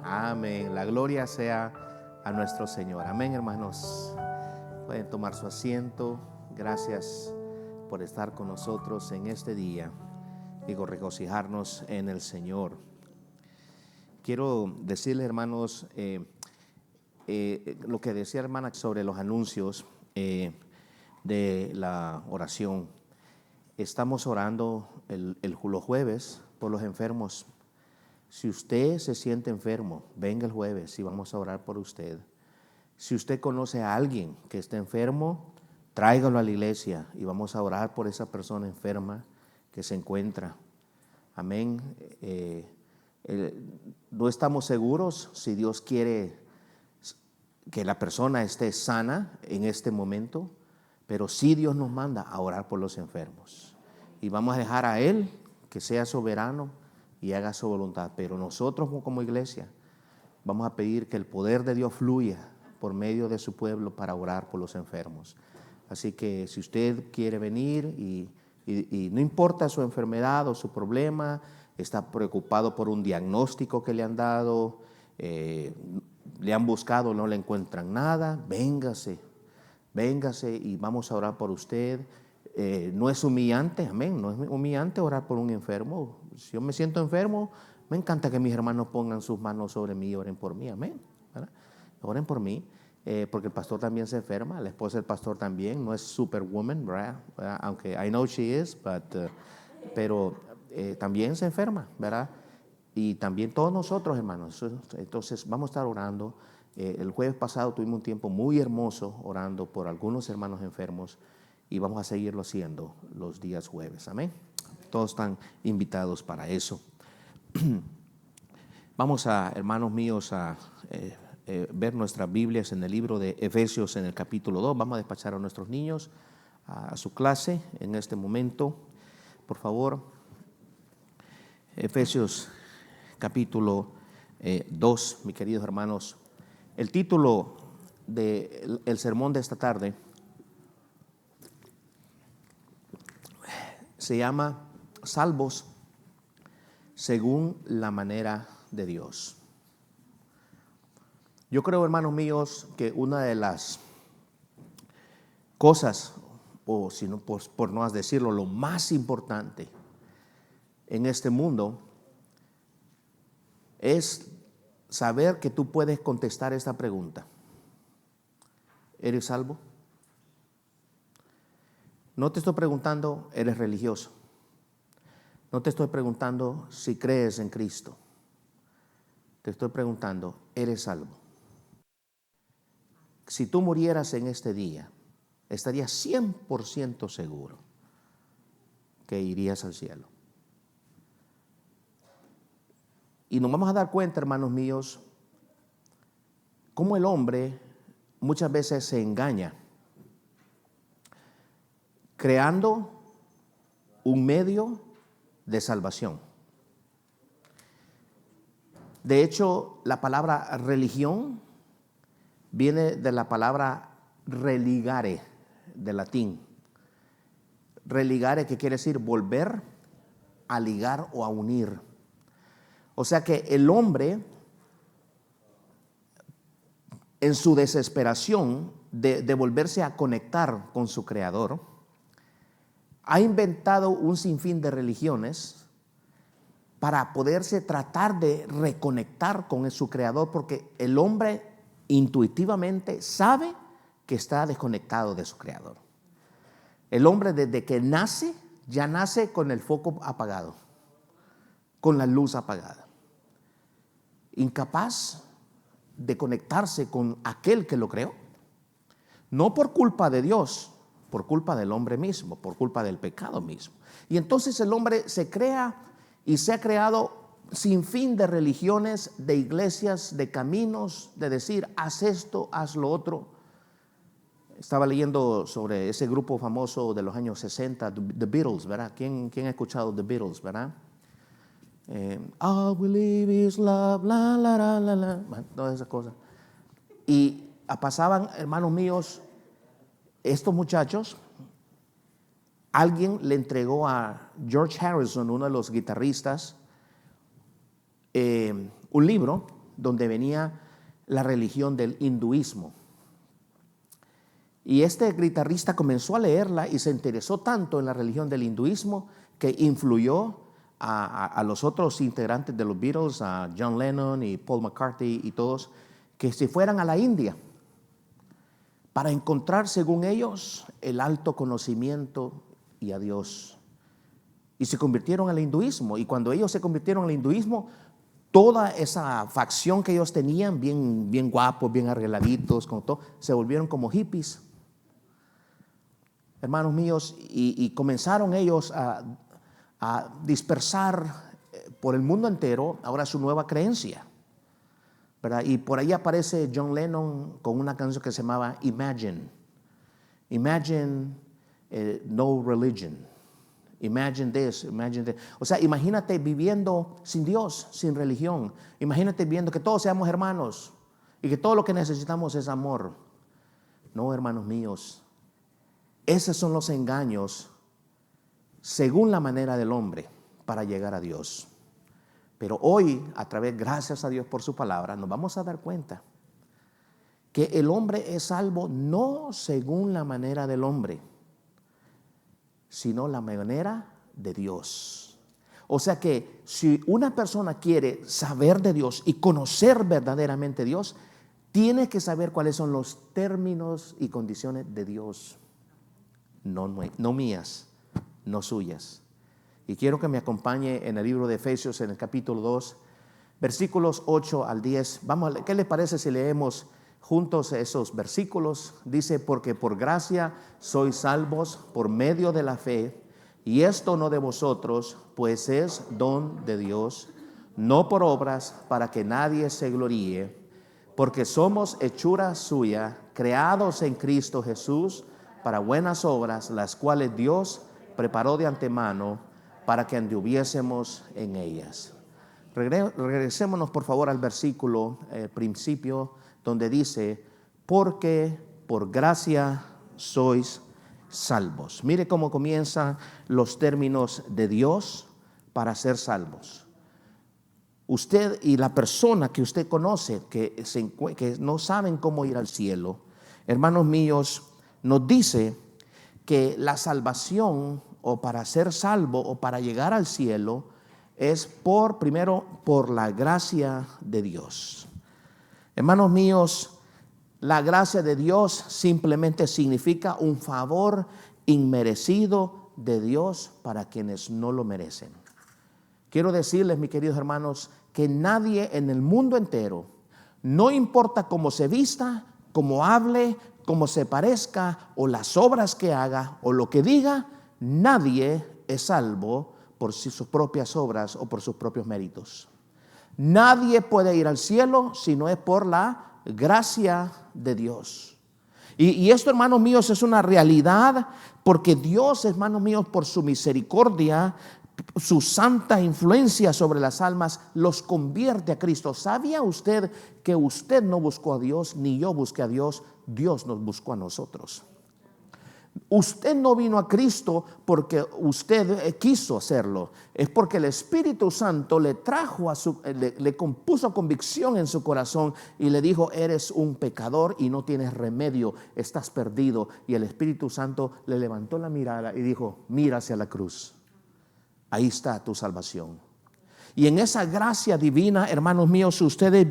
Amén. La gloria sea a nuestro Señor. Amén, hermanos. Pueden tomar su asiento. Gracias por estar con nosotros en este día y regocijarnos en el Señor. Quiero decirles, hermanos, lo que decía hermana sobre los anuncios de la oración. Estamos orando los jueves por los enfermos. Si usted se siente enfermo, venga el jueves y vamos a orar por usted. Si usted conoce a alguien que esté enfermo, tráigalo a la iglesia y vamos a orar por esa persona enferma que se encuentra. Amén. No estamos seguros si Dios quiere que la persona esté sana en este momento, pero sí Dios nos manda a orar por los enfermos. Y vamos a dejar a Él que sea soberano y haga su voluntad. Pero nosotros como iglesia vamos a pedir que el poder de Dios fluya por medio de su pueblo para orar por los enfermos. Así que si usted quiere venir y no importa su enfermedad o su problema, está preocupado por un diagnóstico que le han dado, le han buscado, no le encuentran nada, véngase y vamos a orar por usted. No es humillante, amén, no es humillante orar por un enfermo. Si yo me siento enfermo, me encanta que mis hermanos pongan sus manos sobre mí y oren por mí, amén, ¿verdad? Oren por mí, porque el pastor también se enferma, la esposa del pastor también, no es superwoman, ¿verdad? Aunque I know she is, pero también se enferma, ¿verdad? Y también todos nosotros, hermanos. Entonces vamos a estar orando. El jueves pasado tuvimos un tiempo muy hermoso orando por algunos hermanos enfermos y vamos a seguirlo haciendo los días jueves, amén. Todos están invitados para eso. Vamos a, hermanos míos, a ver nuestras Biblias en el libro de Efesios en el capítulo 2. Vamos a despachar a nuestros niños a su clase en este momento. Por favor, Efesios capítulo 2, mis queridos hermanos. El título del sermón de esta tarde se llama Salvos según la manera de Dios. Yo creo, hermanos míos, que una de las cosas, o si no, por no decirlo, lo más importante en este mundo es saber que tú puedes contestar esta pregunta: ¿eres salvo? No te estoy preguntando, ¿eres religioso? No te estoy preguntando si crees en Cristo. Te estoy preguntando, ¿eres salvo? Si tú murieras en este día, estarías 100% seguro que irías al cielo. Y nos vamos a dar cuenta, hermanos míos, cómo el hombre muchas veces se engaña, creando un medio de salvación. De hecho, la palabra religión viene de la palabra religare, de latín. Religare, que quiere decir volver a ligar o a unir. O sea que el hombre, en su desesperación de volverse a conectar con su creador, ha inventado un sinfín de religiones para poderse tratar de reconectar con su creador, porque el hombre intuitivamente sabe que está desconectado de su creador. El hombre, desde que nace, ya nace con el foco apagado, con la luz apagada, incapaz de conectarse con aquel que lo creó, no por culpa de Dios, por culpa del hombre mismo, por culpa del pecado mismo. Y entonces el hombre se crea y se ha creado sin fin de religiones, de iglesias, de caminos, de decir, haz esto, haz lo otro. Estaba leyendo sobre ese grupo famoso de los años 60, The Beatles, ¿verdad? ¿Quién ha escuchado The Beatles, verdad? All we live is love, la, la, la, la, la. Bueno, todas esas cosas. Y pasaban, hermanos míos, estos muchachos, alguien le entregó a George Harrison, uno de los guitarristas, un libro donde venía la religión del hinduismo. Y este guitarrista comenzó a leerla y se interesó tanto en la religión del hinduismo que influyó a los otros integrantes de los Beatles, a John Lennon y Paul McCartney y todos, que se fueran a la India para encontrar, según ellos, el alto conocimiento y a Dios. Y se convirtieron al hinduismo. Y cuando ellos se convirtieron al hinduismo, toda esa facción que ellos tenían, bien guapos, bien arregladitos, con todo, se volvieron como hippies, hermanos míos, y comenzaron ellos a dispersar por el mundo entero ahora su nueva creencia, ¿verdad? Y por ahí aparece John Lennon con una canción que se llamaba Imagine. Imagine no religion. Imagine this, imagine that. O sea, imagínate viviendo sin Dios, sin religión. Imagínate viendo que todos seamos hermanos y que todo lo que necesitamos es amor. No, hermanos míos, esos son los engaños según la manera del hombre para llegar a Dios. Pero hoy, a través, gracias a Dios por su palabra, nos vamos a dar cuenta que el hombre es salvo no según la manera del hombre, sino la manera de Dios. O sea que si una persona quiere saber de Dios y conocer verdaderamente a Dios, tiene que saber cuáles son los términos y condiciones de Dios, no mías, no suyas. Y quiero que me acompañe en el libro de Efesios, en el capítulo 2, versículos 8 al 10. Vamos, ¿qué les parece si leemos juntos esos versículos? Dice: porque por gracia sois salvos por medio de la fe, y esto no de vosotros, pues es don de Dios, no por obras, para que nadie se gloríe, porque somos hechura suya, creados en Cristo Jesús para buenas obras, las cuales Dios preparó de antemano para que anduviésemos en ellas. Regresémonos por favor al versículo principio, donde dice: porque por gracia sois salvos. Mire cómo comienzan los términos de Dios para ser salvos. Usted y la persona que usted conoce que no saben cómo ir al cielo, hermanos míos, nos dice que la salvación, o para ser salvo o para llegar al cielo, es primero por la gracia de Dios. Hermanos míos, la gracia de Dios simplemente significa un favor inmerecido de Dios para quienes no lo merecen. Quiero decirles, mis queridos hermanos, que nadie en el mundo entero, no importa cómo se vista, cómo hable, cómo se parezca, o las obras que haga, o lo que diga, nadie es salvo por sus propias obras o por sus propios méritos. Nadie puede ir al cielo si no es por la gracia de Dios. Y esto, hermanos míos, es una realidad, porque Dios, hermanos míos, por su misericordia, su santa influencia sobre las almas, los convierte a Cristo. ¿Sabía usted que usted no buscó a Dios, ni yo busqué a Dios? Dios nos buscó a nosotros. Usted no vino a Cristo porque usted quiso hacerlo, es porque el Espíritu Santo le trajo le compuso convicción en su corazón y le dijo: eres un pecador y no tienes remedio, estás perdido. Y el Espíritu Santo le levantó la mirada y dijo: mira hacia la cruz, ahí está tu salvación. Y en esa gracia divina, hermanos míos, ustedes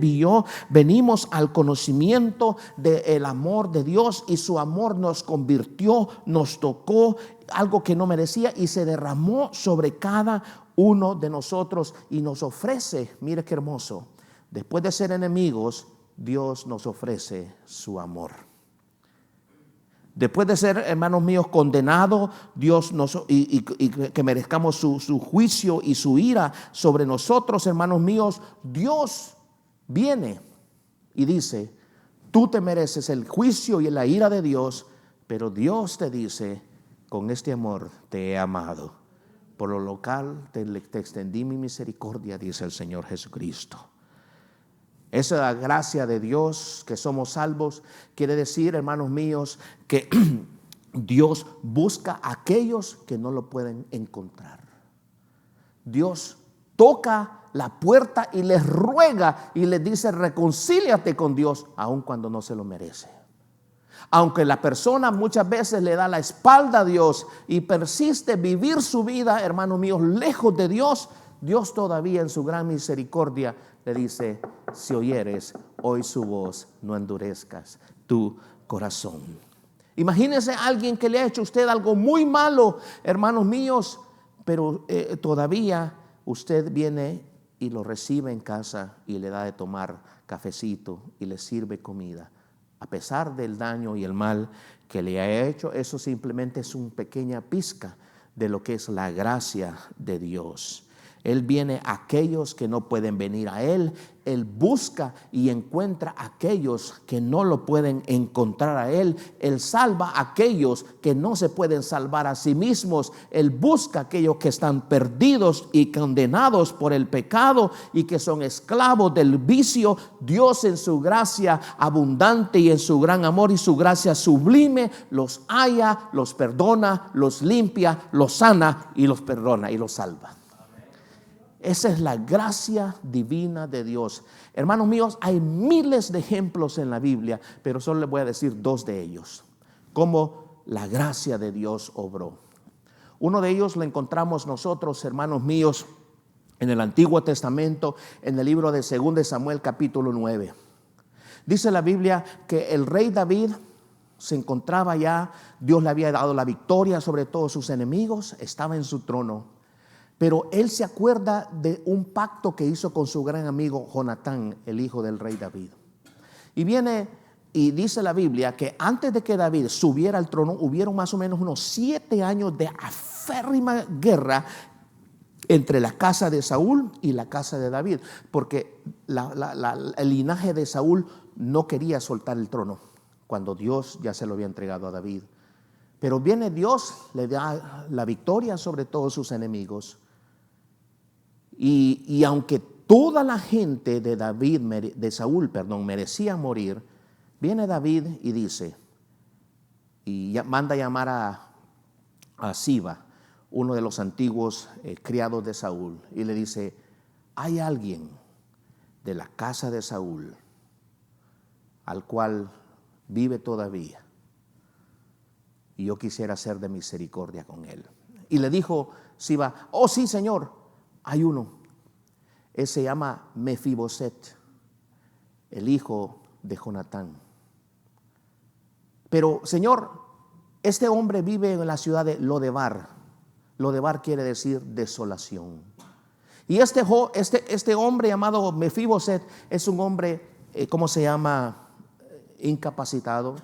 venimos al conocimiento del amor de Dios, y su amor nos convirtió, nos tocó, algo que no merecía, y se derramó sobre cada uno de nosotros y nos ofrece, mire qué hermoso, después de ser enemigos, Dios nos ofrece su amor. Después de ser, hermanos míos, condenados, Dios y que merezcamos su juicio y su ira sobre nosotros, hermanos míos, Dios viene y dice: tú te mereces el juicio y la ira de Dios, pero Dios te dice: con este amor te he amado, por lo local te extendí mi misericordia, dice el Señor Jesucristo. Esa gracia de Dios, que somos salvos, quiere decir, hermanos míos, que Dios busca a aquellos que no lo pueden encontrar. Dios toca la puerta y les ruega y les dice: reconcíliate con Dios, aun cuando no se lo merece. Aunque la persona muchas veces le da la espalda a Dios y persiste vivir su vida, hermanos míos, lejos de Dios, Dios todavía en su gran misericordia le dice: si oyeres hoy su voz, no endurezcas tu corazón. Imagínese a alguien que le ha hecho a usted algo muy malo, hermanos míos, pero todavía usted viene y lo recibe en casa y le da de tomar cafecito y le sirve comida. A pesar del daño y el mal que le ha hecho, eso simplemente es una pequeña pizca de lo que es la gracia de Dios. Él viene a aquellos que no pueden venir a Él. Él busca y encuentra a aquellos que no lo pueden encontrar a Él. Él salva a aquellos que no se pueden salvar a sí mismos. Él busca a aquellos que están perdidos y condenados por el pecado y que son esclavos del vicio. Dios en su gracia abundante y en su gran amor y su gracia sublime los halla, los perdona, los limpia, los sana y los perdona y los salva. Esa es la gracia divina de Dios. Hermanos míos, hay miles de ejemplos en la Biblia, pero solo les voy a decir dos de ellos, cómo la gracia de Dios obró. Uno de ellos lo encontramos nosotros, hermanos míos, en el Antiguo Testamento, en el libro de 2 Samuel capítulo 9. Dice la Biblia que el rey David se encontraba ya, Dios le había dado la victoria sobre todos sus enemigos, estaba en su trono. Pero él se acuerda de un pacto que hizo con su gran amigo Jonatán, el hijo del rey David. Y viene y dice la Biblia que antes de que David subiera al trono, hubieron más o menos unos 7 años de aférrima guerra entre la casa de Saúl y la casa de David, porque el linaje de Saúl no quería soltar el trono cuando Dios ya se lo había entregado a David. Pero viene Dios, le da la victoria sobre todos sus enemigos. Y aunque toda la gente de Saúl merecía morir, viene David y dice, y manda llamar a Siba, uno de los antiguos criados de Saúl, y le dice: hay alguien de la casa de Saúl al cual vive todavía, y yo quisiera ser de misericordia con él. Y le dijo Siba: oh sí, señor, hay uno. Él se llama Mefiboset, el hijo de Jonatán. Pero, señor, este hombre vive en la ciudad de Lodebar. Lodebar quiere decir desolación. Y este hombre llamado Mefiboset es un hombre, ¿cómo se llama? Incapacitado,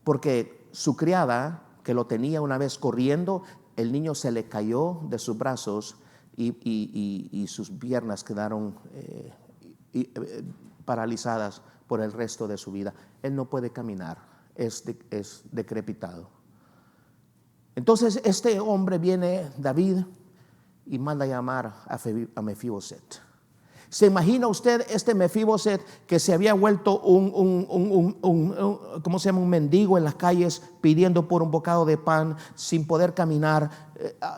porque su criada, que lo tenía una vez corriendo, el niño se le cayó de sus brazos y sus piernas quedaron paralizadas por el resto de su vida. Él no puede caminar, es decrepitado. Entonces este hombre viene, David, y manda a llamar a Mefiboset. ¿Se imagina usted este Mefiboset que se había vuelto ¿cómo se llama? Un mendigo en las calles pidiendo por un bocado de pan, sin poder caminar,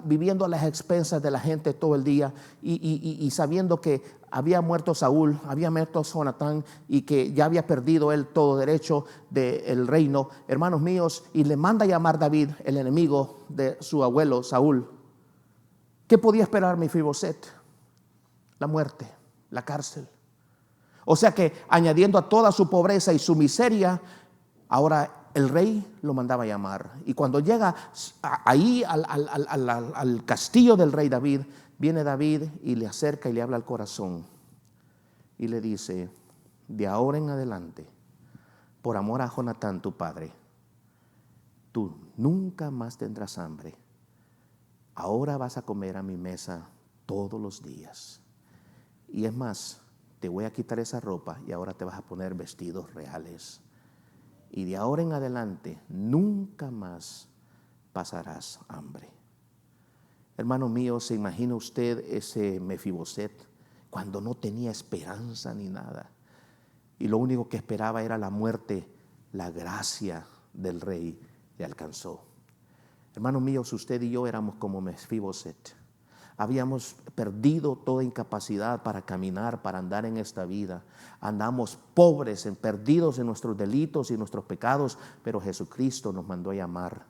viviendo a las expensas de la gente todo el día y sabiendo que había muerto Saúl, había muerto Jonatán y que ya había perdido él todo derecho del reino, hermanos míos, y le manda a llamar David, el enemigo de su abuelo Saúl? ¿Qué podía esperar Mefiboset? La muerte, la cárcel. O sea que añadiendo a toda su pobreza y su miseria, ahora el rey lo mandaba a llamar. Y cuando llega ahí al castillo del rey David, viene David y le acerca y le habla al corazón y le dice: de ahora en adelante, por amor a Jonatán tu padre, tú nunca más tendrás hambre. Ahora vas a comer a mi mesa todos los días. Y es más, te voy a quitar esa ropa y ahora te vas a poner vestidos reales. Y de ahora en adelante nunca más pasarás hambre. Hermano mío, ¿se imagina usted ese Mefiboset cuando no tenía esperanza ni nada? Y lo único que esperaba era la muerte. La gracia del rey le alcanzó. Hermanos míos, usted y yo éramos como Mefiboset. Habíamos perdido toda incapacidad para caminar, para andar en esta vida. Andamos pobres, perdidos en nuestros delitos y nuestros pecados, pero Jesucristo nos mandó a llamar.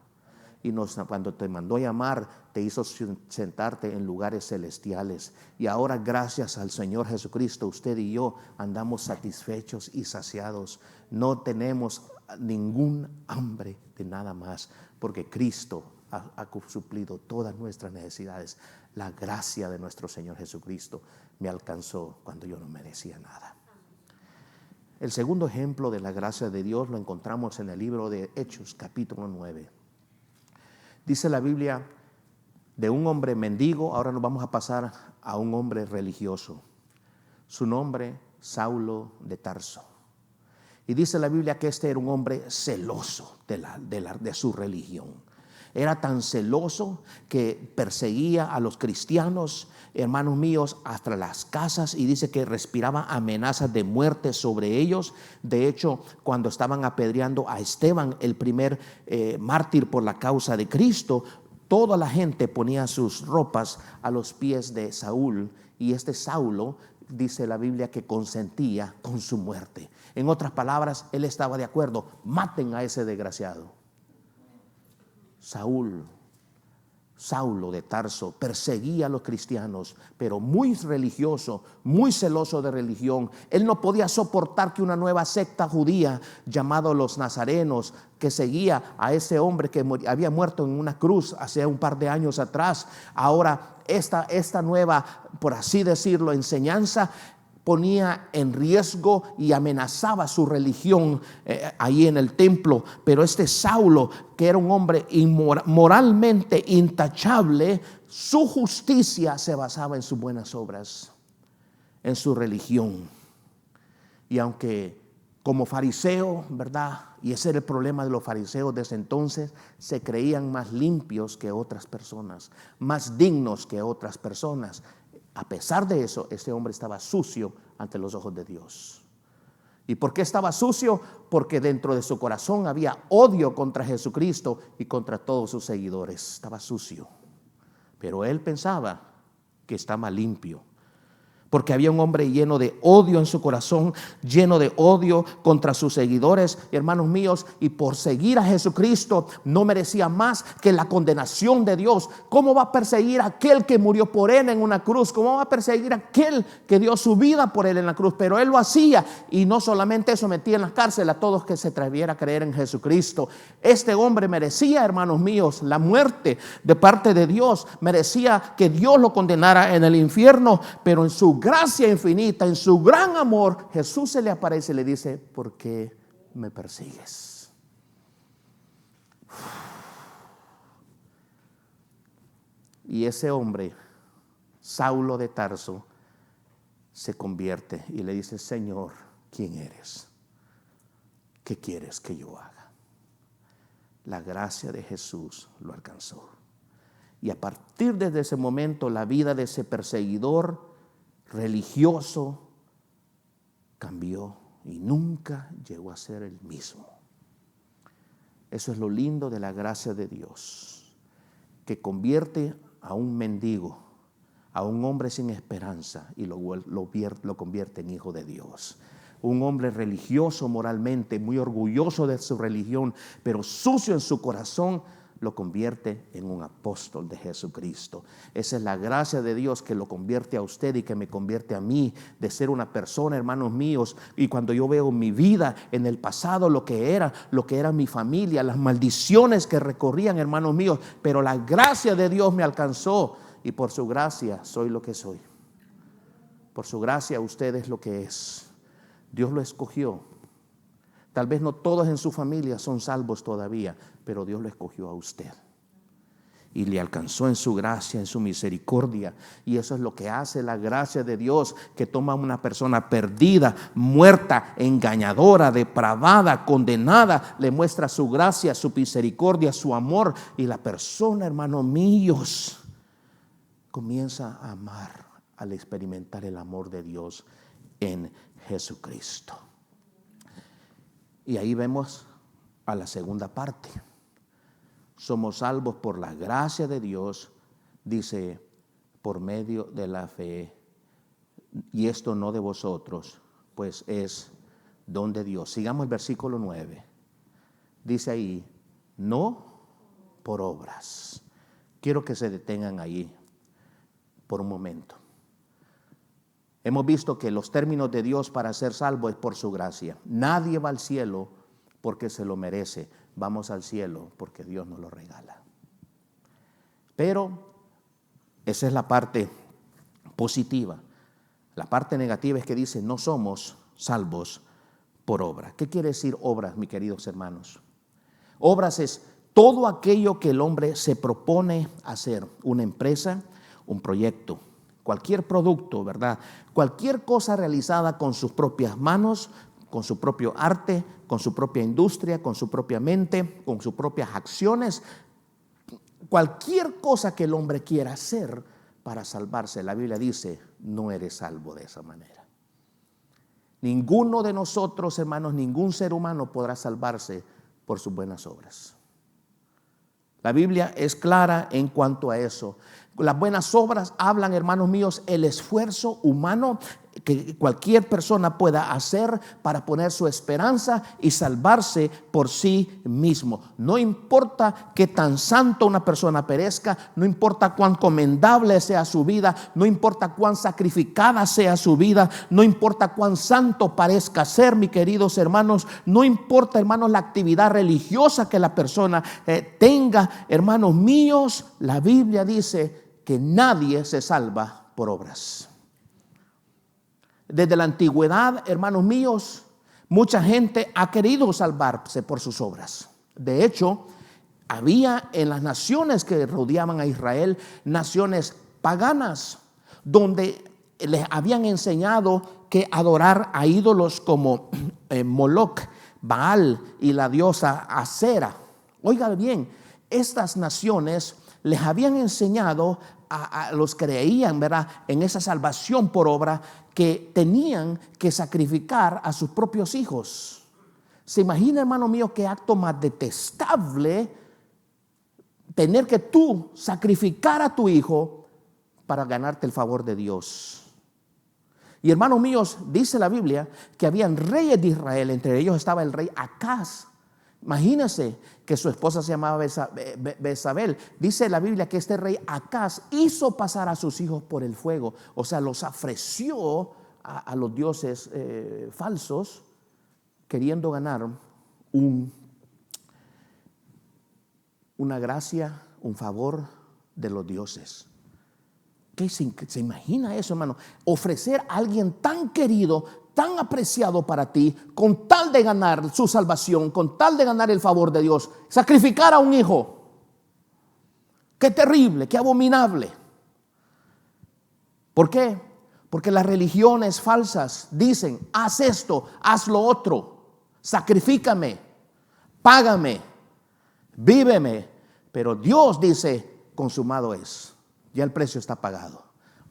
Y cuando te mandó a llamar, te hizo sentarte en lugares celestiales. Y ahora, gracias al Señor Jesucristo, usted y yo andamos satisfechos y saciados. No tenemos ningún hambre de nada más, porque Cristo ha suplido todas nuestras necesidades. La gracia de nuestro Señor Jesucristo me alcanzó cuando yo no merecía nada. El segundo ejemplo de la gracia de Dios lo encontramos en el libro de Hechos, capítulo 9. Dice la Biblia de un hombre mendigo. Ahora nos vamos a pasar a un hombre religioso. Su nombre, Saulo de Tarso. Y dice la Biblia que este era un hombre celoso de su religión. Era tan celoso que perseguía a los cristianos, hermanos míos, hasta las casas, y dice que respiraba amenazas de muerte sobre ellos. De hecho, cuando estaban apedreando a Esteban, el primer mártir por la causa de Cristo, toda la gente ponía sus ropas a los pies de Saúl, y este Saulo, dice la Biblia, que consentía con su muerte. En otras palabras, él estaba de acuerdo: maten a ese desgraciado. Saulo de Tarso perseguía a los cristianos, pero muy religioso, muy celoso de religión. Él no podía soportar que una nueva secta judía llamada los nazarenos, que seguía a ese hombre que había muerto en una cruz hace un par de años atrás, ahora esta nueva, por así decirlo, enseñanza ponía en riesgo y amenazaba su religión ahí en el templo. Pero este Saulo, que era un hombre moralmente intachable, su justicia se basaba en sus buenas obras, en su religión. Y aunque como fariseo, ¿verdad? Y ese era el problema de los fariseos de ese entonces, se creían más limpios que otras personas, más dignos que otras personas. A pesar de eso, este hombre estaba sucio ante los ojos de Dios. ¿Y por qué estaba sucio? Porque dentro de su corazón había odio contra Jesucristo y contra todos sus seguidores. Estaba sucio. Pero él pensaba que estaba limpio, porque había un hombre lleno de odio en su corazón, lleno de odio contra sus seguidores, hermanos míos, y por seguir a Jesucristo no merecía más que la condenación de Dios. ¿Cómo va a perseguir a aquel que murió por él en una cruz? ¿Cómo va a perseguir a aquel que dio su vida por él en la cruz? Pero él lo hacía, y no solamente eso, metía en la cárcel a todos que se atreviera a creer en Jesucristo. Este hombre merecía, hermanos míos, la muerte de parte de Dios, merecía que Dios lo condenara en el infierno, pero en su gracia infinita, en su gran amor, Jesús se le aparece y le dice: ¿por qué me persigues? Y ese hombre, Saulo de Tarso, se convierte y le dice: Señor, ¿quién eres? ¿Qué quieres que yo haga? La gracia de Jesús lo alcanzó. Y a partir de ese momento, la vida de ese perseguidor religioso cambió y nunca llegó a ser el mismo. Eso es lo lindo de la gracia de Dios, que convierte a un mendigo, a un hombre sin esperanza, y lo convierte en hijo de Dios. Un hombre religioso moralmente, muy orgulloso de su religión, pero sucio en su corazón, lo convierte en un apóstol de Jesucristo. Esa es la gracia de Dios, que lo convierte a usted y que me convierte a mí, de ser una persona, hermanos míos. Y cuando yo veo mi vida en el pasado, lo que era mi familia, las maldiciones que recorrían, hermanos míos, pero la gracia de Dios me alcanzó, y por su gracia soy lo que soy. Por su gracia usted es lo que es. Dios lo escogió. Tal vez no todos en su familia son salvos todavía, pero Dios lo escogió a usted y le alcanzó en su gracia, en su misericordia. Y eso es lo que hace la gracia de Dios, que toma a una persona perdida, muerta, engañadora, depravada, condenada, le muestra su gracia, su misericordia, su amor, y la persona, hermanos míos, comienza a amar al experimentar el amor de Dios en Jesucristo. Y ahí vemos a la segunda parte. Somos salvos por la gracia de Dios, dice, por medio de la fe. Y esto no de vosotros, pues es don de Dios. Sigamos el versículo 9. Dice ahí, no por obras. Quiero que se detengan ahí por un momento. Hemos visto que los términos de Dios para ser salvo es por su gracia. Nadie va al cielo porque se lo merece. Vamos al cielo porque Dios nos lo regala. Pero esa es la parte positiva. La parte negativa es que dice, no somos salvos por obra. ¿Qué quiere decir obras, mis queridos hermanos? Obras es todo aquello que el hombre se propone hacer. Una empresa, un proyecto, cualquier producto, ¿verdad? Cualquier cosa realizada con sus propias manos, con su propio arte, con su propia industria, con su propia mente, con sus propias acciones. Cualquier cosa que el hombre quiera hacer para salvarse, la Biblia dice, no eres salvo de esa manera. Ninguno de nosotros, hermanos, ningún ser humano podrá salvarse por sus buenas obras. La Biblia es clara en cuanto a eso. Las buenas obras hablan, hermanos míos, el esfuerzo humano que cualquier persona pueda hacer para poner su esperanza y salvarse por sí mismo. No importa qué tan santo una persona perezca, no importa cuán comendable sea su vida, no importa cuán sacrificada sea su vida, no importa cuán santo parezca ser, mis queridos hermanos, no importa, hermanos, la actividad religiosa que la persona tenga, hermanos míos, la Biblia dice que nadie se salva por obras. Desde la antigüedad, hermanos míos, mucha gente ha querido salvarse por sus obras. De hecho, había en las naciones que rodeaban a Israel, naciones paganas, donde les habían enseñado que adorar a ídolos como Moloch, Baal y la diosa Acera. Oigan bien, estas naciones les habían enseñado a los que creían, ¿verdad?, en esa salvación por obra, que tenían que sacrificar a sus propios hijos. ¿Se imagina, hermano mío, qué acto más detestable tener que tú sacrificar a tu hijo para ganarte el favor de Dios? Y hermanos míos, dice la Biblia que habían reyes de Israel, entre ellos estaba el rey Acaz. Imagínense que su esposa se llamaba Bezabel. Dice la Biblia que este rey Acaz hizo pasar a sus hijos por el fuego. O sea, los ofreció a los dioses falsos, queriendo ganar una gracia, un favor de los dioses. ¿Qué se imagina eso, hermano? Ofrecer a alguien tan querido, tan apreciado para ti, con tal de ganar su salvación, con tal de ganar el favor de Dios, sacrificar a un hijo. Qué terrible, qué abominable. ¿Por qué? Porque las religiones falsas dicen, haz esto, haz lo otro, sacrifícame, págame, víveme. Pero Dios dice, consumado es. Ya el precio está pagado.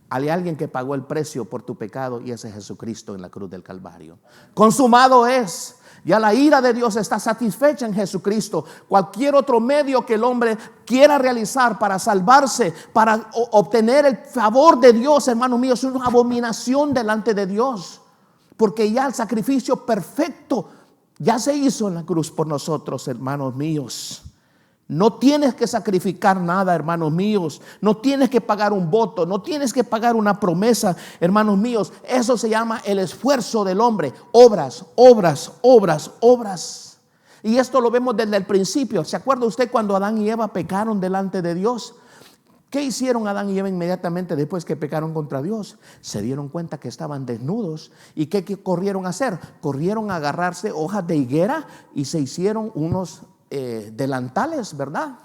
Hay alguien que pagó el precio por tu pecado y ese es Jesucristo en la cruz del Calvario. Consumado es. Ya la ira de Dios está satisfecha en Jesucristo. Cualquier otro medio que el hombre quiera realizar para salvarse, para obtener el favor de Dios, hermano mío, es una abominación delante de Dios. Porque ya el sacrificio perfecto ya se hizo en la cruz por nosotros, hermanos míos. No tienes que sacrificar nada, hermanos míos. No tienes que pagar un voto. No tienes que pagar una promesa, hermanos míos. Eso se llama el esfuerzo del hombre. Obras, obras, obras, obras. Y esto lo vemos desde el principio. ¿Se acuerda usted cuando Adán y Eva pecaron delante de Dios? ¿Qué hicieron Adán y Eva inmediatamente después que pecaron contra Dios? Se dieron cuenta que estaban desnudos. ¿Y qué corrieron a hacer? Corrieron a agarrarse hojas de higuera y se hicieron unos delantales, ¿verdad?,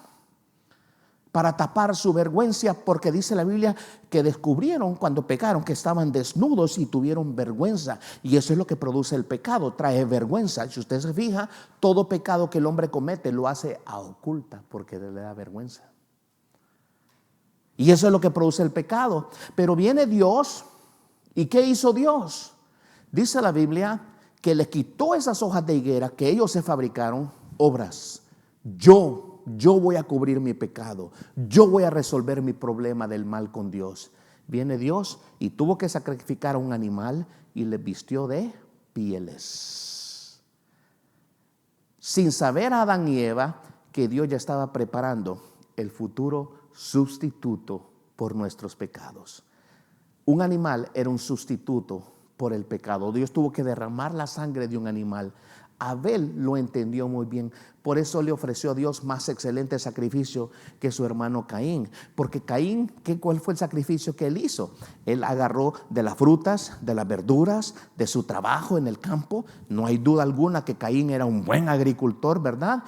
para tapar su vergüenza, porque dice la Biblia que descubrieron cuando pecaron que estaban desnudos y tuvieron vergüenza. Y eso es lo que produce el pecado, trae vergüenza. Si usted se fija, todo pecado que el hombre comete lo hace a oculta porque le da vergüenza. Y eso es lo que produce el pecado. Pero viene Dios, ¿y qué hizo Dios? Dice la Biblia que les quitó esas hojas de higuera que ellos se fabricaron, obras. Yo voy a cubrir mi pecado. Yo voy a resolver mi problema del mal con Dios. Viene Dios y tuvo que sacrificar a un animal y le vistió de pieles. Sin saber a Adán y Eva que Dios ya estaba preparando el futuro sustituto por nuestros pecados. Un animal era un sustituto por el pecado. Dios tuvo que derramar la sangre de un animal. Abel lo entendió muy bien. Por eso le ofreció a Dios más excelente sacrificio que su hermano Caín. Porque Caín, ¿cuál fue el sacrificio que él hizo? Él agarró de las frutas, de las verduras, de su trabajo en el campo. No hay duda alguna que Caín era un buen agricultor, ¿verdad?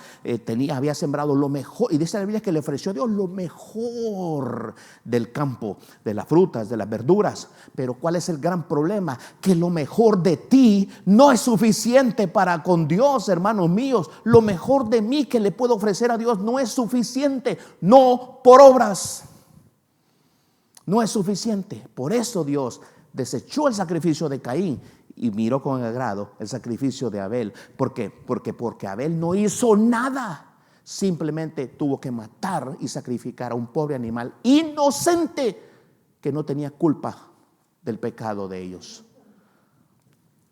Había sembrado lo mejor. Y dice la Biblia que le ofreció a Dios lo mejor del campo, de las frutas, de las verduras. Pero ¿cuál es el gran problema? Que lo mejor de ti no es suficiente para con Dios, hermanos míos. Lo mejor de mí que le puedo ofrecer a Dios no es suficiente, no por obras. No es suficiente. Por eso Dios desechó el sacrificio de Caín y miró con agrado el sacrificio de Abel. ¿Por qué? Porque Abel no hizo nada. Simplemente tuvo que matar y sacrificar a un pobre animal inocente que no tenía culpa del pecado de ellos.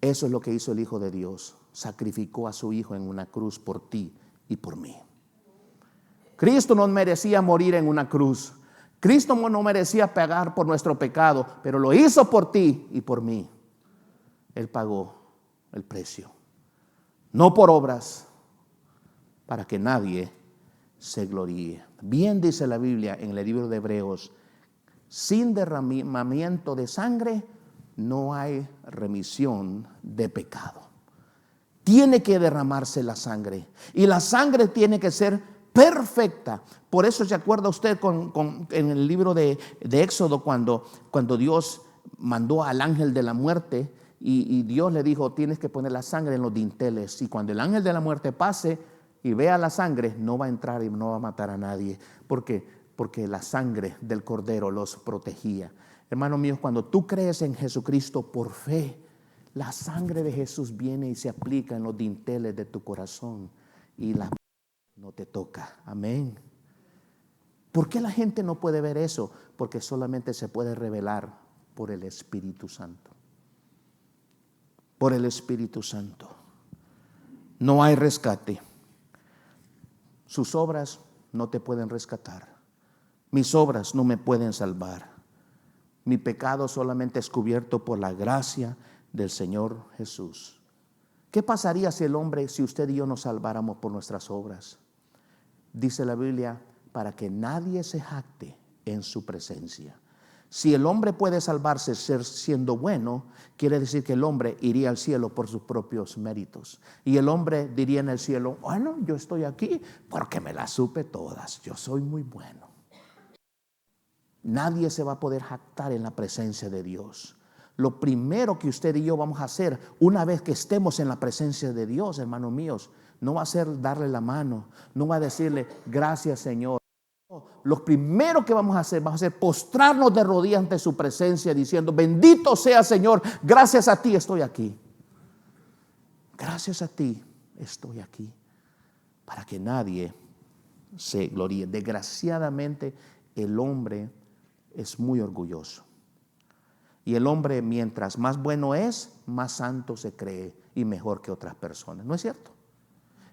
Eso es lo que hizo el Hijo de Dios. Sacrificó a su Hijo en una cruz por ti y por mí. Cristo no merecía morir en una cruz. Cristo no merecía pagar por nuestro pecado, pero lo hizo por ti y por mí. Él pagó el precio. No por obras, para que nadie se gloríe. Bien dice la Biblia en el libro de Hebreos: sin derramamiento de sangre no hay remisión de pecado. Tiene que derramarse la sangre, y la sangre tiene que ser perfecta. Por eso se acuerda usted en el libro de Éxodo cuando Dios mandó al ángel de la muerte y Dios le dijo: tienes que poner la sangre en los dinteles, y cuando el ángel de la muerte pase y vea la sangre, no va a entrar y no va a matar a nadie. ¿Por qué? Porque la sangre del Cordero los protegía. Hermanos míos, cuando tú crees en Jesucristo por fe, la sangre de Jesús viene y se aplica en los dinteles de tu corazón y la no te toca. Amén. ¿Por qué la gente no puede ver eso? Porque solamente se puede revelar por el Espíritu Santo. Por el Espíritu Santo. No hay rescate. Sus obras no te pueden rescatar. Mis obras no me pueden salvar. Mi pecado solamente es cubierto por la gracia del Señor Jesús. ¿Qué pasaría si usted y yo nos salváramos por nuestras obras? Dice la Biblia: para que nadie se jacte en su presencia. Si el hombre puede salvarse siendo bueno, quiere decir que el hombre iría al cielo por sus propios méritos. Y el hombre diría en el cielo: bueno, yo estoy aquí porque me las supe todas, yo soy muy bueno. Nadie se va a poder jactar en la presencia de Dios. Lo primero que usted y yo vamos a hacer una vez que estemos en la presencia de Dios, hermanos míos, no va a ser darle la mano, no va a decirle: gracias, Señor. Lo primero que vamos a hacer postrarnos de rodillas ante su presencia diciendo: bendito sea, Señor, gracias a ti estoy aquí. Gracias a ti estoy aquí. Para que nadie se gloríe. Desgraciadamente, el hombre es muy orgulloso. Y el hombre, mientras más bueno es, más santo se cree y mejor que otras personas. ¿No es cierto?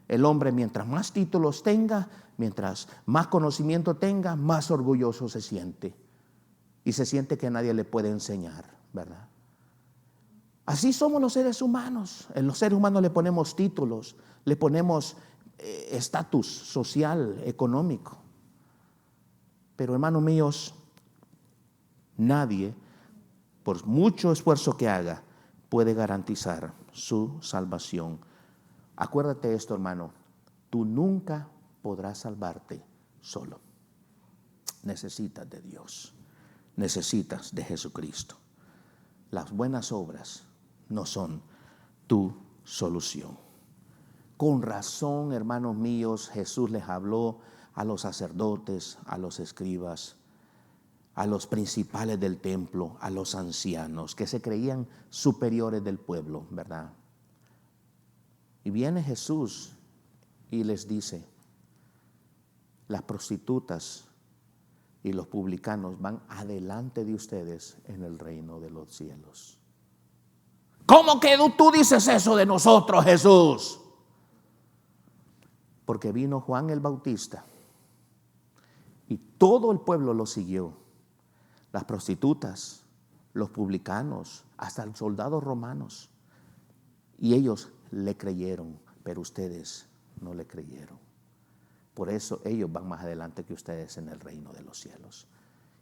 El hombre, mientras más títulos tenga, mientras más conocimiento tenga, más orgulloso se siente. Y se siente que nadie le puede enseñar, ¿verdad? Así somos los seres humanos. En los seres humanos le ponemos títulos, le ponemos estatus social, económico. Pero, hermanos míos, nadie, por mucho esfuerzo que haga, puede garantizar su salvación. Acuérdate esto, hermano: tú nunca podrás salvarte solo. Necesitas de Dios, necesitas de Jesucristo. Las buenas obras no son tu solución. Con razón, hermanos míos, Jesús les habló a los sacerdotes, a los escribas, a los principales del templo, a los ancianos que se creían superiores del pueblo, ¿verdad? Y viene Jesús y les dice: las prostitutas y los publicanos van adelante de ustedes en el reino de los cielos. ¿Cómo que tú dices eso de nosotros, Jesús? Porque vino Juan el Bautista y todo el pueblo lo siguió. Las prostitutas, los publicanos, hasta los soldados romanos. Y ellos le creyeron, pero ustedes no le creyeron. Por eso ellos van más adelante que ustedes en el reino de los cielos.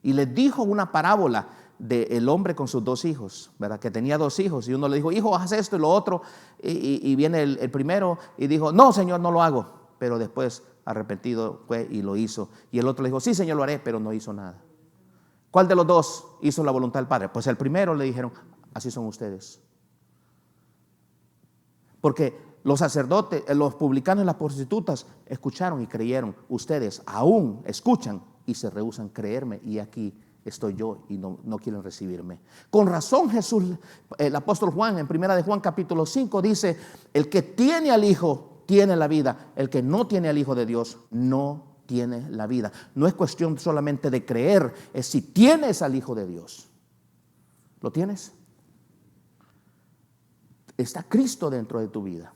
Y les dijo una parábola del hombre con sus 2 hijos, ¿verdad? Que tenía 2 hijos y uno le dijo, hijo, haz esto y lo otro. Y viene el primero y dijo, no, Señor, no lo hago. Pero después, arrepentido, fue y lo hizo. Y el otro le dijo, sí, Señor, lo haré, pero no hizo nada. ¿Cuál de los 2 hizo la voluntad del Padre? Pues el primero. Le dijeron, así son ustedes. Porque los sacerdotes, los publicanos y las prostitutas escucharon y creyeron. Ustedes aún escuchan y se rehúsan a creerme, y aquí estoy yo y no quieren recibirme. Con razón Jesús, el apóstol Juan, en 1 de Juan capítulo 5 dice, el que tiene al Hijo tiene la vida, el que no tiene al Hijo de Dios no tiene la vida. No es cuestión solamente de creer, es si tienes al Hijo de Dios. ¿Lo tienes? Está Cristo dentro de tu vida.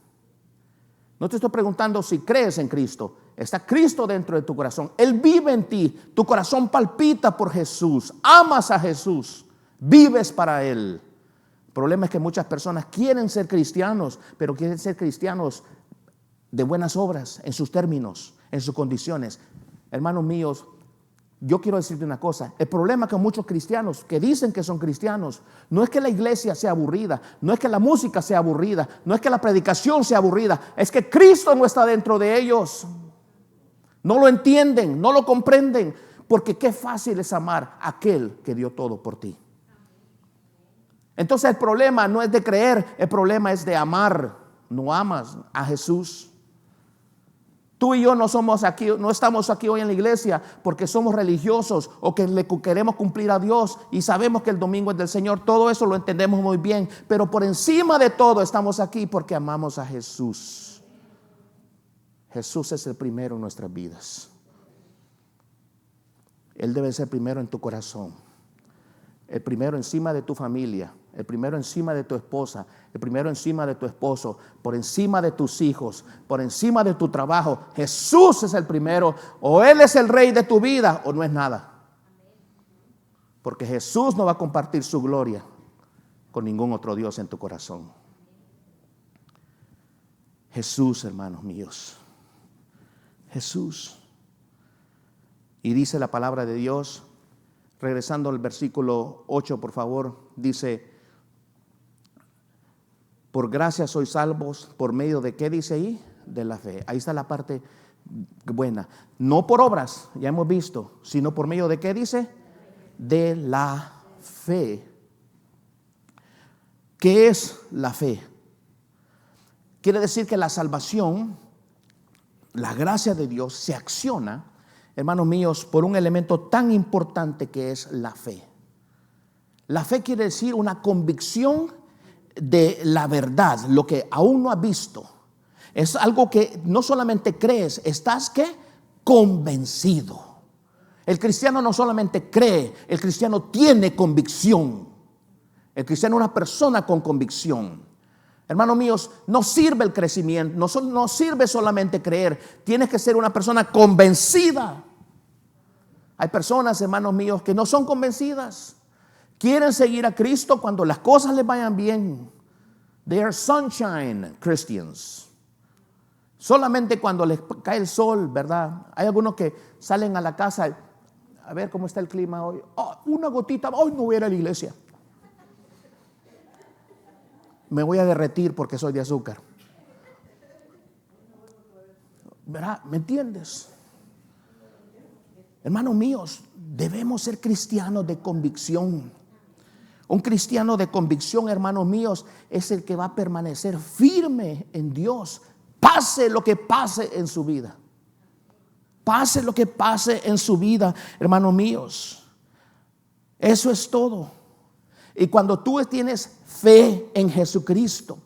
No te estoy preguntando si crees en Cristo. Está Cristo dentro de tu corazón. Él vive en ti. Tu corazón palpita por Jesús. Amas a Jesús. Vives para Él. El problema es que muchas personas quieren ser cristianos, pero quieren ser cristianos de buenas obras, en sus términos, en sus condiciones. Hermanos míos, yo quiero decirte una cosa. El problema con muchos cristianos que dicen que son cristianos no es que la iglesia sea aburrida, no es que la música sea aburrida, no es que la predicación sea aburrida, es que Cristo no está dentro de ellos. No lo entienden, no lo comprenden, porque qué fácil es amar a aquel que dio todo por ti. Entonces el problema no es de creer, el problema es de amar. No amas a Jesús. Tú y yo no estamos aquí hoy en la iglesia porque somos religiosos o que le queremos cumplir a Dios y sabemos que el domingo es del Señor. Todo eso lo entendemos muy bien, pero por encima de todo estamos aquí porque amamos a Jesús. Jesús es el primero en nuestras vidas. Él debe ser primero en tu corazón, el primero encima de tu familia, el primero encima de tu esposa, el primero encima de tu esposo, por encima de tus hijos, por encima de tu trabajo. Jesús es el primero. O Él es el rey de tu vida o no es nada. Porque Jesús no va a compartir su gloria con ningún otro Dios en tu corazón. Jesús, hermanos míos. Jesús. Y dice la palabra de Dios, regresando al versículo 8, por favor, dice, por gracia sois salvos, ¿por medio de qué dice ahí? De la fe. Ahí está la parte buena. No por obras, ya hemos visto, sino por medio de qué dice? De la fe. ¿Qué es la fe? Quiere decir que la salvación, la gracia de Dios se acciona, hermanos míos, por un elemento tan importante que es la fe. La fe quiere decir una convicción de la verdad, lo que aún no has visto. Es algo que no solamente crees, estás ¿qué? Convencido. El cristiano no solamente cree, el cristiano tiene convicción. El cristiano es una persona con convicción. Hermanos míos, no sirve el crecimiento, no sirve solamente creer, tienes que ser una persona convencida. Hay personas, hermanos míos, que no son convencidas. Quieren seguir a Cristo cuando las cosas les vayan bien. They are sunshine Christians. Solamente cuando les cae el sol, ¿verdad? Hay algunos que salen a la casa a ver cómo está el clima hoy. Oh, una gotita, hoy no voy a ir a la iglesia. Me voy a derretir porque soy de azúcar. ¿Verdad? ¿Me entiendes? Hermanos míos, debemos ser cristianos de convicción. Un cristiano de convicción, hermanos míos, es el que va a permanecer firme en Dios, pase lo que pase en su vida. Pase lo que pase en su vida, hermanos míos. Eso es todo. Y cuando tú tienes fe en Jesucristo,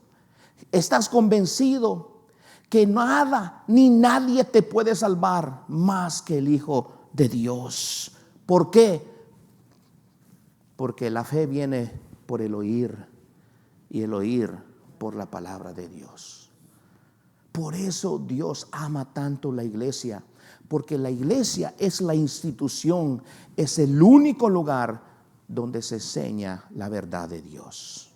estás convencido que nada ni nadie te puede salvar más que el Hijo de Dios. ¿Por qué? Porque la fe viene por el oír y el oír por la palabra de Dios. Por eso Dios ama tanto la iglesia, porque la iglesia es la institución, es el único lugar donde se enseña la verdad de Dios.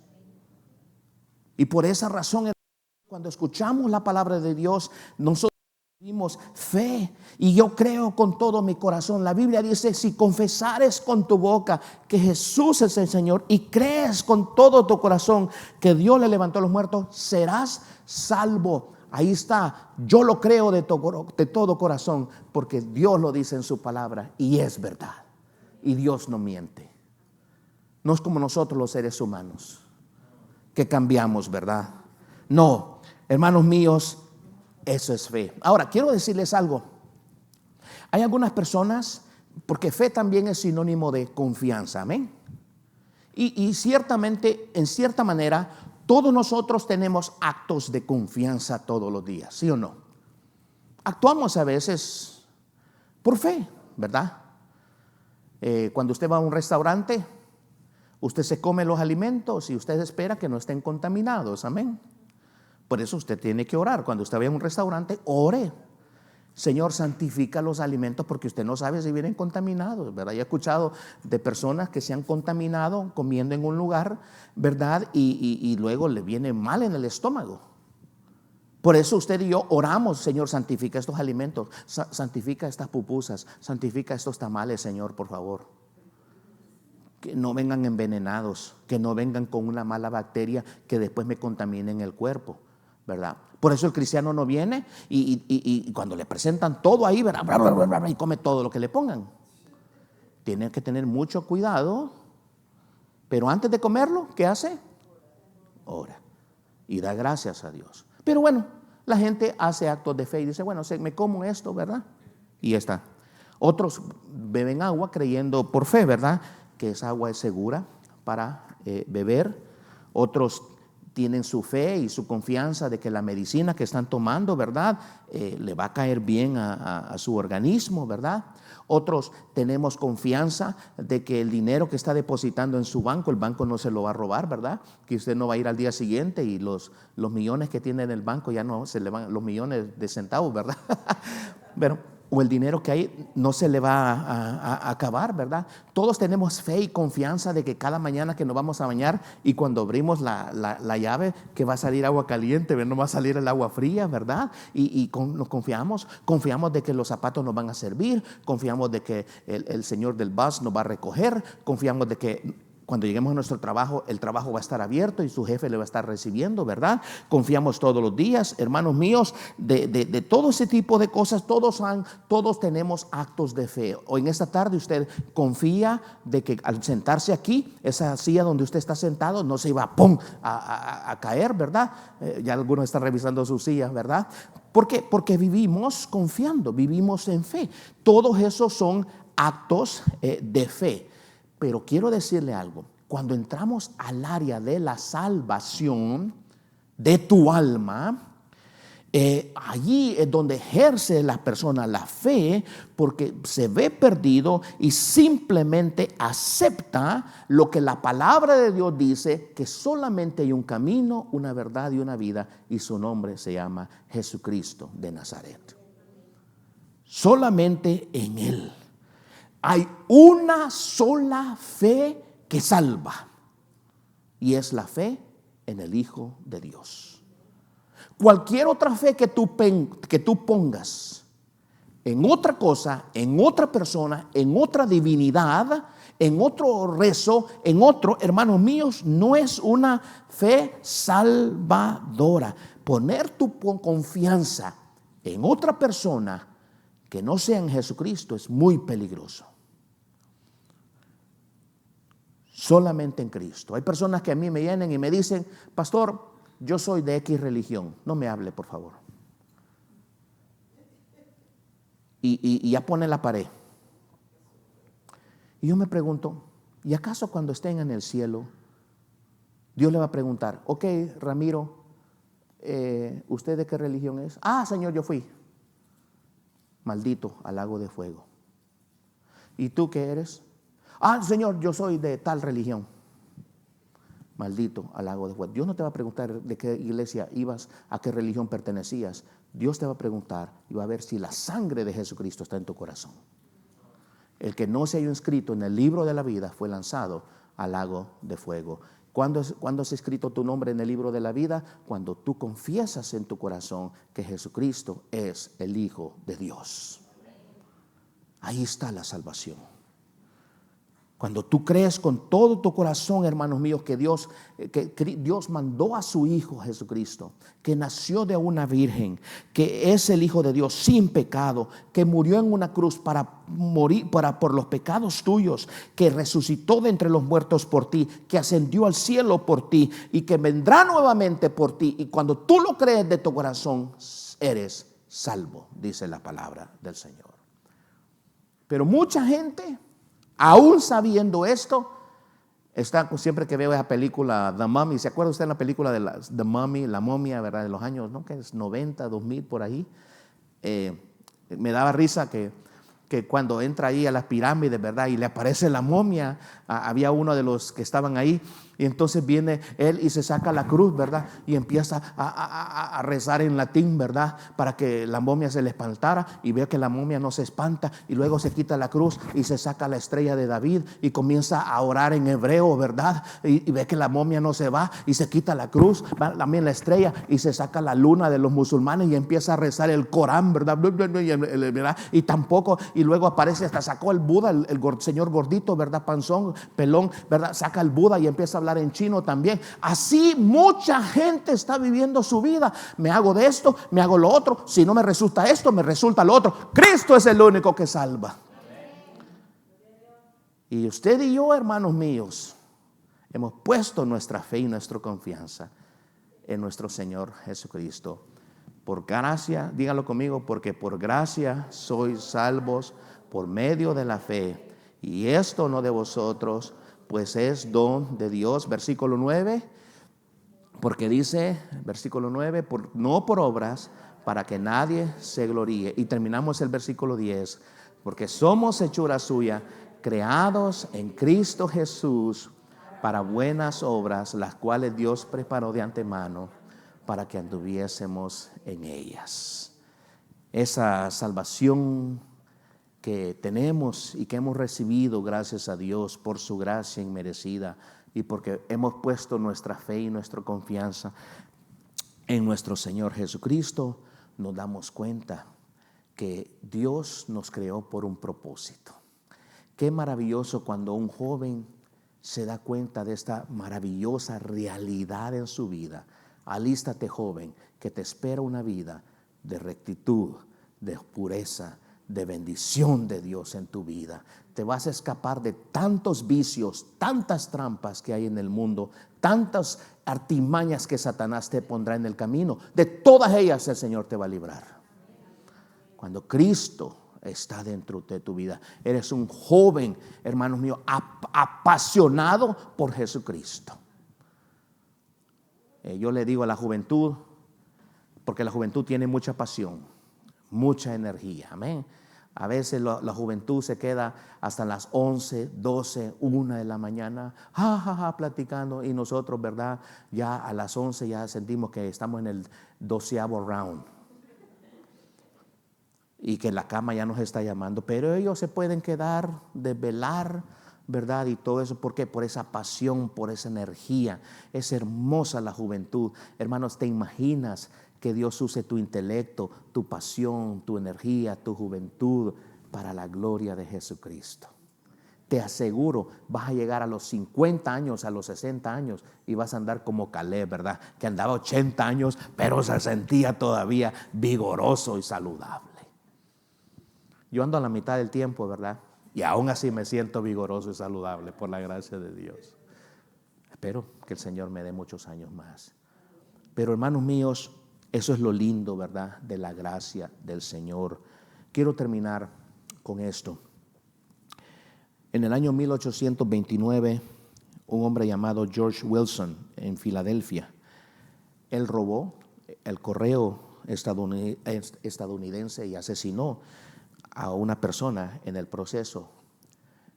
Y por esa razón, cuando escuchamos la palabra de Dios, nosotros vivimos fe. Y yo creo con todo mi corazón. La Biblia dice: si confesares con tu boca que Jesús es el Señor y crees con todo tu corazón que Dios le levantó a los muertos, serás salvo. Ahí está, yo lo creo de todo corazón, porque Dios lo dice en su palabra y es verdad. Y Dios no miente. No es como nosotros los seres humanos, que cambiamos, ¿verdad? No, hermanos míos, eso es fe. Ahora, quiero decirles algo. Hay algunas personas, porque fe también es sinónimo de confianza, amén. Y ciertamente, en cierta manera, todos nosotros tenemos actos de confianza todos los días, ¿sí o no? Actuamos a veces por fe, ¿verdad? Cuando usted va a un restaurante, usted se come los alimentos y usted espera que no estén contaminados, amén. Por eso usted tiene que orar. Cuando usted vaya a un restaurante, ore: Señor, santifica los alimentos, porque usted no sabe si vienen contaminados, ¿verdad? Yo he escuchado de personas que se han contaminado comiendo en un lugar, ¿verdad? Y luego le viene mal en el estómago. Por eso usted y yo oramos: Señor, santifica estos alimentos, santifica estas pupusas, santifica estos tamales, Señor, por favor. Que no vengan envenenados, que no vengan con una mala bacteria que después me contaminen el cuerpo, ¿verdad? Por eso el cristiano no viene y cuando le presentan todo ahí, ¿verdad?, y come todo lo que le pongan. Tiene que tener mucho cuidado, pero antes de comerlo, ¿qué hace? Ora y da gracias a Dios. Pero bueno, la gente hace actos de fe y dice: bueno, me como esto, ¿verdad? Y ya está. Otros beben agua creyendo por fe, ¿verdad?, que esa agua es segura para beber. Otros tienen su fe y su confianza de que la medicina que están tomando, ¿verdad?, le va a caer bien a su organismo, ¿verdad? Otros tenemos confianza de que el dinero que está depositando en su banco, el banco no se lo va a robar, ¿verdad? Que usted no va a ir al día siguiente y los millones que tiene en el banco ya no se le van, los millones de centavos, ¿verdad? Pero o el dinero que hay no se le va a acabar, ¿verdad? Todos tenemos fe y confianza de que cada mañana que nos vamos a bañar y cuando abrimos la llave, que va a salir agua caliente, no va a salir el agua fría, ¿verdad? Nos confiamos de que los zapatos nos van a servir, confiamos de que el señor del bus nos va a recoger, confiamos de que cuando lleguemos a nuestro trabajo, el trabajo va a estar abierto y su jefe le va a estar recibiendo, ¿verdad? Confiamos todos los días, hermanos míos, de todo ese tipo de cosas. Todos tenemos actos de fe. Hoy en esta tarde usted confía de que al sentarse aquí, esa silla donde usted está sentado no se iba a caer, ¿verdad? Ya algunos están revisando sus sillas, ¿verdad? ¿Por qué? Porque vivimos confiando, vivimos en fe. Todos esos son actos de fe. Pero quiero decirle algo: cuando entramos al área de la salvación de tu alma, allí es donde ejerce la persona la fe, porque se ve perdido y simplemente acepta lo que la palabra de Dios dice, que solamente hay un camino, una verdad y una vida, y su nombre se llama Jesucristo de Nazaret. Solamente en Él hay una sola fe que salva, y es la fe en el Hijo de Dios. Cualquier otra fe que tú pongas en otra cosa, en otra persona, en otra divinidad, en otro rezo, en otro, hermanos míos, no es una fe salvadora. Poner tu confianza en otra persona que no sea en Jesucristo es muy peligroso. Solamente en Cristo. Hay personas que a mí me vienen y me dicen: pastor, yo soy de X religión. No me hable, por favor. Y ya pone la pared. Y yo me pregunto: ¿y acaso cuando estén en el cielo, Dios le va a preguntar: ok, Ramiro, ¿usted de qué religión es? Ah, Señor, yo fui. Maldito al lago de fuego. ¿Y tú qué eres? Ah, Señor, yo soy de tal religión. Maldito al lago de fuego. Dios no te va a preguntar de qué iglesia ibas, a qué religión pertenecías. Dios te va a preguntar y va a ver si la sangre de Jesucristo está en tu corazón. El que no se haya inscrito en el libro de la vida fue lanzado al lago de fuego. ¿Cuándo es escrito tu nombre en el libro de la vida? Cuando tú confiesas en tu corazón que Jesucristo es el Hijo de Dios. Ahí está la salvación. Cuando tú crees con todo tu corazón, hermanos míos, que Dios mandó a su Hijo Jesucristo, que nació de una virgen, que es el Hijo de Dios sin pecado, que murió en una cruz para morir por los pecados tuyos, que resucitó de entre los muertos por ti, que ascendió al cielo por ti y que vendrá nuevamente por ti. Y cuando tú lo crees de tu corazón, eres salvo, dice la palabra del Señor. Pero mucha gente, aún sabiendo esto, siempre que veo esa película The Mummy, ¿se acuerda usted de la película de The Mummy, la momia, verdad, de los años, ¿no? Que es 90, 2000 por ahí? Me daba risa que cuando entra ahí a las pirámides, ¿verdad? Y le aparece la momia, había uno de los que estaban ahí, y entonces viene él y se saca la cruz, ¿verdad? Y empieza a rezar en latín, ¿verdad? Para que la momia se le espantara, y ve que la momia no se espanta, y luego se quita la cruz y se saca la estrella de David y comienza a orar en hebreo, ¿verdad? Y ve que la momia no se va y se quita la cruz, también la estrella, y se saca la luna de los musulmanes y empieza a rezar el Corán, ¿verdad? Y tampoco, y luego aparece, hasta sacó el Buda, el señor gordito, ¿verdad? Panzón, pelón, ¿verdad? Saca el Buda y empieza a hablar en chino también. Así mucha gente está viviendo su vida. Me hago de esto, me hago lo otro. Si no me resulta esto, me resulta lo otro. Cristo es el único que salva. Y usted y yo, hermanos míos, hemos puesto nuestra fe y nuestra confianza en nuestro Señor Jesucristo. Por gracia, díganlo conmigo, porque por gracia sois salvos por medio de la fe. Y esto no de vosotros, pues es don de Dios. Versículo 9, porque dice, versículo 9, no por obras, para que nadie se gloríe. Y terminamos el versículo 10, porque somos hechura suya, creados en Cristo Jesús para buenas obras, las cuales Dios preparó de antemano para que anduviésemos en ellas. Esa salvación que tenemos y que hemos recibido gracias a Dios por su gracia inmerecida y porque hemos puesto nuestra fe y nuestra confianza en nuestro Señor Jesucristo, nos damos cuenta que Dios nos creó por un propósito. Qué maravilloso cuando un joven se da cuenta de esta maravillosa realidad en su vida. Alístate, joven, que te espera una vida de rectitud, de pureza, de bendición de Dios en tu vida. Te vas a escapar de tantos vicios, tantas trampas que hay en el mundo, tantas artimañas que Satanás te pondrá en el camino. De todas ellas el Señor te va a librar. Cuando Cristo está dentro de tu vida, eres un joven, hermanos míos, apasionado por Jesucristo. Yo le digo a la juventud, porque la juventud tiene mucha pasión, mucha energía, amén. A veces la juventud se queda hasta las 11, 12, 1 de la mañana, platicando, y nosotros, ¿verdad? Ya a las 11 ya sentimos que estamos en el 12º round y que la cama ya nos está llamando, pero ellos se pueden quedar, desvelar, ¿verdad? Y todo eso, ¿por qué? Por esa pasión, por esa energía. Es hermosa la juventud. Hermanos, ¿te imaginas que Dios use tu intelecto, tu pasión, tu energía, tu juventud para la gloria de Jesucristo? Te aseguro, vas a llegar a los 50 años, a los 60 años y vas a andar como Caleb, ¿verdad? Que andaba 80 años, pero se sentía todavía vigoroso y saludable. Yo ando a la mitad del tiempo, ¿verdad? Y aún así me siento vigoroso y saludable por la gracia de Dios. Espero que el Señor me dé muchos años más. Pero hermanos míos, eso es lo lindo, ¿verdad? De la gracia del Señor. Quiero terminar con esto. En el año 1829, un hombre llamado George Wilson en Filadelfia, él robó el correo estadounidense y asesinó a una persona en el proceso.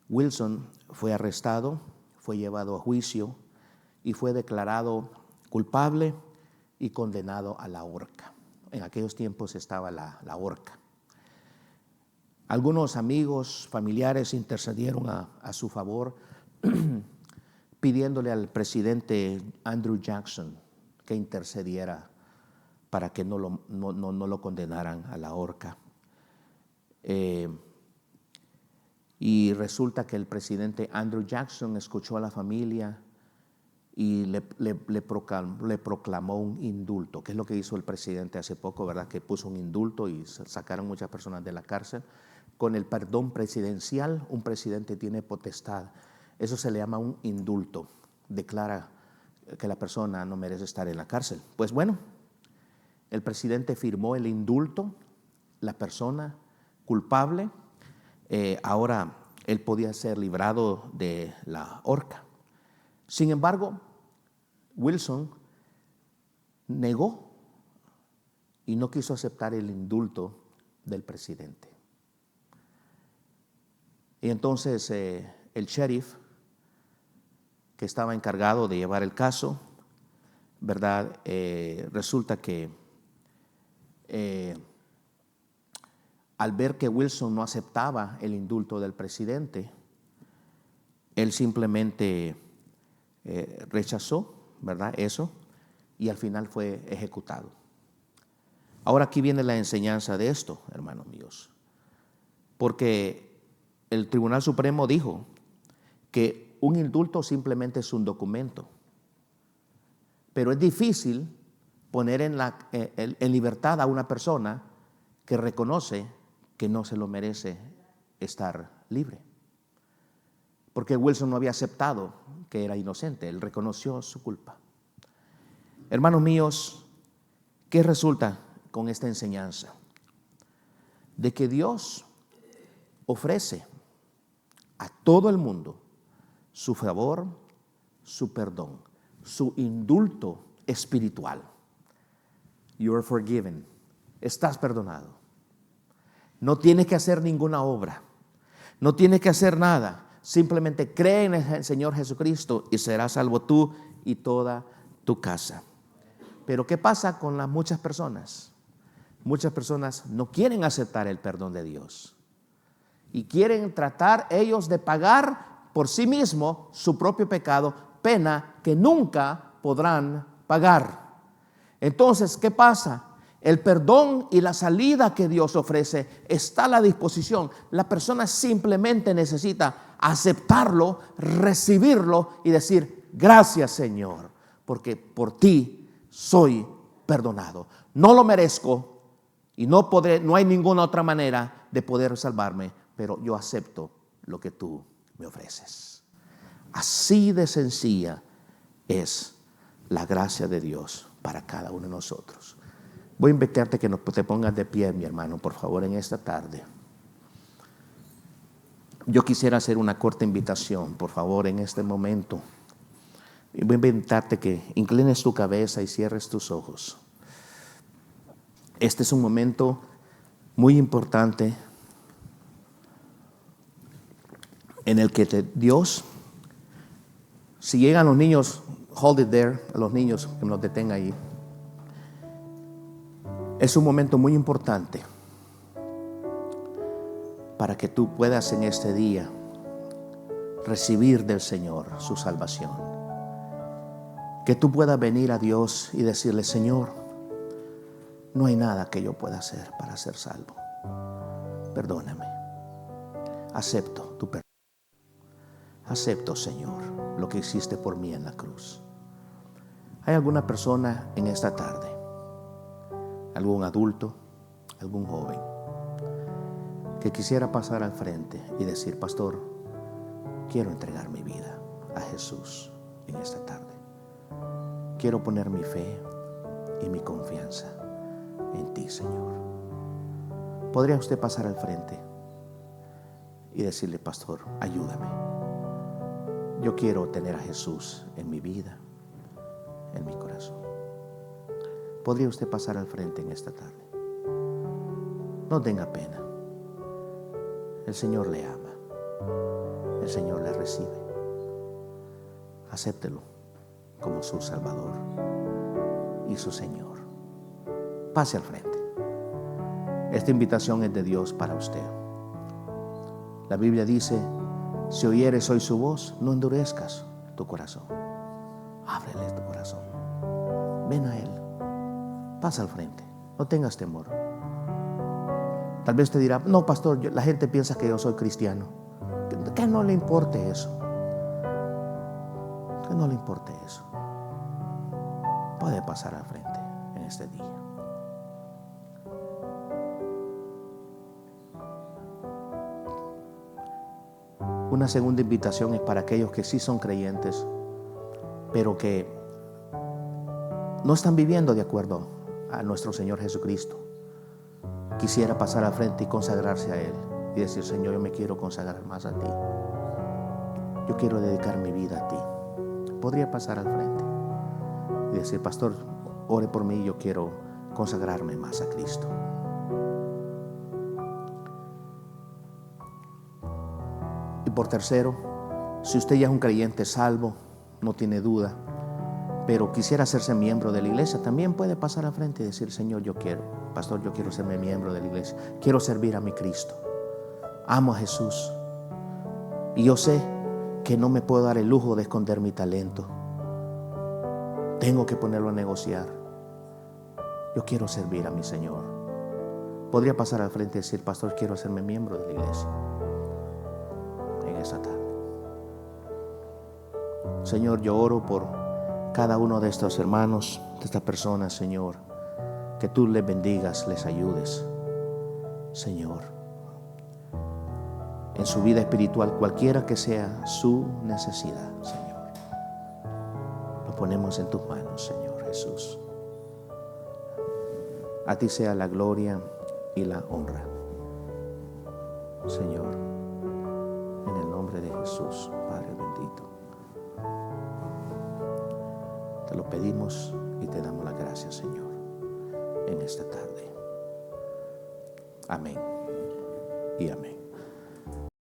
Wilson fue arrestado, fue llevado a juicio y fue declarado culpable y condenado a la horca. En aquellos tiempos estaba la horca. Algunos amigos, familiares intercedieron a su favor, pidiéndole al presidente Andrew Jackson que intercediera para que no lo condenaran a la horca. Y resulta que el presidente Andrew Jackson escuchó a la familia y le proclamó un indulto, que es lo que hizo el presidente hace poco, ¿verdad? Que puso un indulto y sacaron muchas personas de la cárcel. Con el perdón presidencial, un presidente tiene potestad. Eso se le llama un indulto. Declara que la persona no merece estar en la cárcel. Pues bueno, el presidente firmó el indulto, la persona culpable, ahora él podía ser librado de la horca. Sin embargo, Wilson negó y no quiso aceptar el indulto del presidente. Y entonces el sheriff, que estaba encargado de llevar el caso, ¿verdad? Resulta que al ver que Wilson no aceptaba el indulto del presidente, él simplemente rechazó, ¿verdad? Eso, y al final fue ejecutado. Ahora aquí viene la enseñanza de esto, hermanos míos, porque el Tribunal Supremo dijo que un indulto simplemente es un documento, pero es difícil poner en libertad a una persona que reconoce que no se lo merece estar libre. Porque Wilson no había aceptado que era inocente, él reconoció su culpa. Hermanos míos, ¿qué resulta con esta enseñanza? De que Dios ofrece a todo el mundo su favor, su perdón, su indulto espiritual. You are forgiven. Estás perdonado. No tienes que hacer ninguna obra. No tienes que hacer nada. Simplemente cree en el Señor Jesucristo y serás salvo tú y toda tu casa. Pero ¿qué pasa con las muchas personas? Muchas personas no quieren aceptar el perdón de Dios y quieren tratar ellos de pagar por sí mismos su propio pecado, pena que nunca podrán pagar. Entonces, ¿qué pasa? El perdón y la salida que Dios ofrece está a la disposición. La persona simplemente necesita aceptarlo, recibirlo y decir: gracias, Señor, porque por ti soy perdonado. No lo merezco y no hay ninguna otra manera de poder salvarme, pero yo acepto lo que tú me ofreces. Así de sencilla es la gracia de Dios para cada uno de nosotros. Voy a invitarte que te pongas de pie, mi hermano, por favor, en esta tarde. Yo quisiera hacer una corta invitación, por favor, en este momento. Voy a invitarte que inclines tu cabeza y cierres tus ojos. Este es un momento muy importante en el que Dios, si llegan los niños, hold it there, a los niños que nos detengan ahí. Es un momento muy importante para que tú puedas en este día recibir del Señor su salvación. Que tú puedas venir a Dios y decirle: Señor, no hay nada que yo pueda hacer para ser salvo. Perdóname. Acepto tu perdón. Acepto, Señor, lo que hiciste por mí en la cruz. ¿Hay alguna persona en esta tarde, algún adulto, algún joven, que quisiera pasar al frente y decir: pastor, quiero entregar mi vida a Jesús en esta tarde? Quiero poner mi fe y mi confianza en ti, Señor. ¿Podría usted pasar al frente y decirle: pastor, ayúdame? Yo quiero tener a Jesús en mi vida, en mi corazón. ¿Podría usted pasar al frente en esta tarde? No tenga pena. El Señor le ama. El el Señor le recibe. Acéptelo como su Salvador y su Señor. Pase al frente. Esta invitación es de Dios para usted. La Biblia dice: si oyeres hoy su voz, no endurezcas tu corazón. Ábrele tu corazón. Ven a Él. Pasa al frente. No tengas temor. Tal vez te dirá: no, pastor, la gente piensa que yo soy cristiano. Que no le importe eso. Que no le importe eso. Puede pasar al frente en este día. Una segunda invitación es para aquellos que sí son creyentes, pero que no están viviendo de acuerdo a nuestro Señor Jesucristo. Quisiera pasar al frente y consagrarse a Él y decir: Señor, yo me quiero consagrar más a ti. Yo quiero dedicar mi vida a ti. Podría pasar al frente y decir: pastor, ore por mí, yo quiero consagrarme más a Cristo. Y por tercero, si usted ya es un creyente salvo, no tiene duda, pero quisiera hacerse miembro de la iglesia, también puede pasar al frente y decir: Señor, yo quiero, pastor, yo quiero serme miembro de la iglesia. Quiero servir a mi Cristo. Amo a Jesús. Y yo sé que no me puedo dar el lujo de esconder mi talento. Tengo que ponerlo a negociar. Yo quiero servir a mi Señor. Podría pasar al frente y decir: pastor, quiero hacerme miembro de la iglesia en esta tarde. Señor, yo oro por cada uno de estos hermanos, de estas personas, Señor, que tú les bendigas, les ayudes, Señor, en su vida espiritual, cualquiera que sea su necesidad, Señor. Lo ponemos en tus manos, Señor Jesús. A ti sea la gloria y la honra, Señor, en el nombre de Jesús, Padre bendito. Te lo pedimos y te damos las gracias, Señor, en esta tarde. Amén y amén.